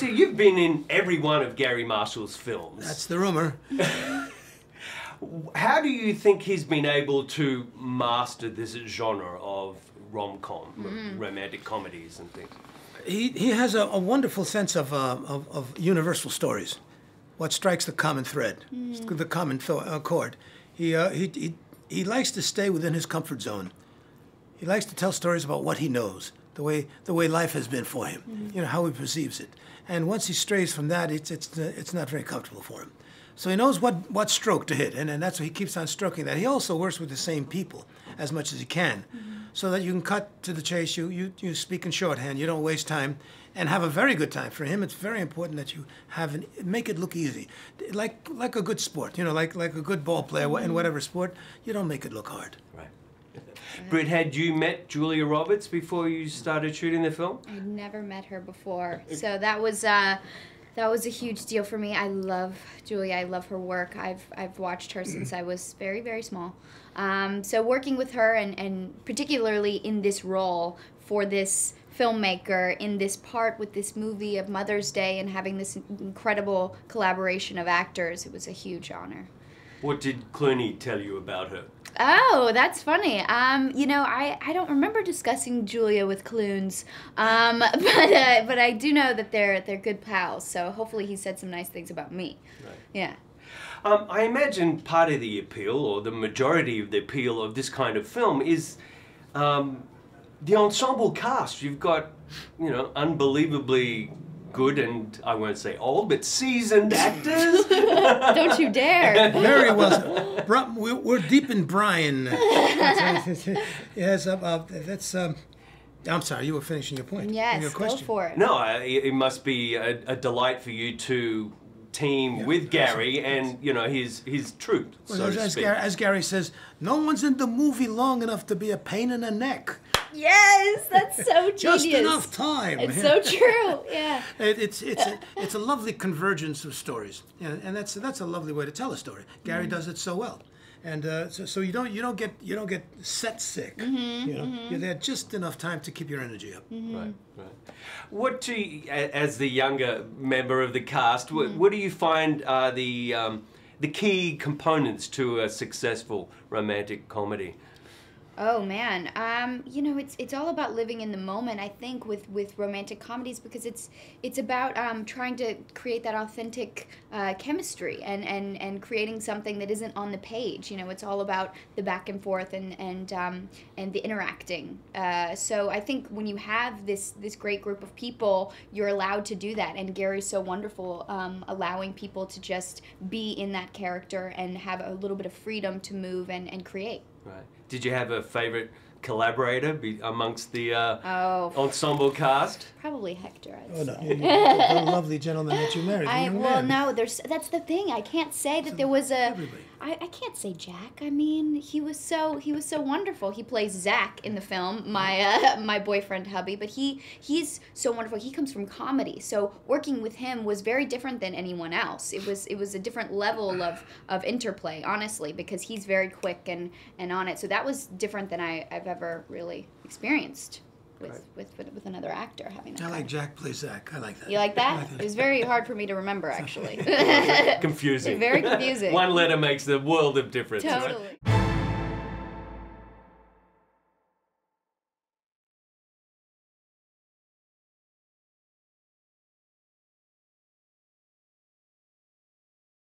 Hector, you've been in every one of Gary Marshall's films. That's the rumor. How do you think he's been able to master this genre of rom-com, romantic comedies and things? He has a wonderful sense of universal stories. What strikes the common thread, the common chord. He likes to stay within his comfort zone. He likes to tell stories about what he knows, the way life has been for him, you know, how he perceives it. And once he strays from that, it's not very comfortable for him. So he knows what stroke to hit, and that's why he keeps on stroking that. He also works with the same people as much as he can, so that you can cut to the chase. You speak in shorthand. You don't waste time, and have a very good time. For him, it's very important that you make it look easy, like a good sport. You know, like a good ball player in whatever sport. You don't make it look hard. Right. Britt, had you met Julia Roberts before you started shooting the film? I'd never met her before, so that was a huge deal for me. I love Julia. I love her work. I've watched her since I was very, very small. So working with her, and particularly in this role for this filmmaker, in this part with this movie of Mother's Day, and having this incredible collaboration of actors, it was a huge honor. What did Clooney tell you about her? Oh, that's funny. You know, I don't remember discussing Julia with Clunes, but I do know that they're good pals. So hopefully he said some nice things about me. Right. Yeah. I imagine part of the appeal, or the majority of the appeal of this kind of film, is the ensemble cast. You've got, you know, unbelievably good, and I won't say old, but seasoned actors. Don't you dare. Very well. We're deep in Brian. Yes, that's. I'm sorry, you were finishing your point. Yes, your question. go for it. No, it must be a delight for you to team with Gary and, you know, his troupe, so to speak. As Gary says, no one's in the movie long enough to be a pain in the neck. Yes, that's so genius. Just enough time. It's so true. Yeah. It's a lovely convergence of stories, and that's a lovely way to tell a story. Gary does it so well, and so you don't get set sick. You know, you're there just enough time to keep your energy up. Right, right. What do you, as the younger member of the cast, what do you find are the key components to a successful romantic comedy? Oh man, you know, it's all about living in the moment. I think with romantic comedies, because it's about trying to create that authentic chemistry and creating something that isn't on the page. You know, it's all about the back and forth and the interacting. So I think when you have this great group of people, you're allowed to do that. And Gary's so wonderful, allowing people to just be in that character and have a little bit of freedom to move and create. Right. Did you have a favorite collaborator amongst the ensemble cast? Probably Hector, I'd Oh no, say. the lovely gentleman that you married. Well, no, that's the thing. I can't say that there was a. Everybody. I can't say Jack. I mean, he was so wonderful. He plays Zach in the film, my boyfriend hubby, but he's so wonderful. He comes from comedy, so working with him was very different than anyone else. It was a different level of interplay, honestly, because he's very quick and on it. So that was different than I've ever really experienced with another actor having that. I like Jack plays Zach. I like that. You like that? It was very hard for me to remember, actually. Confusing. Very confusing. One letter makes the world of difference. Totally. Right?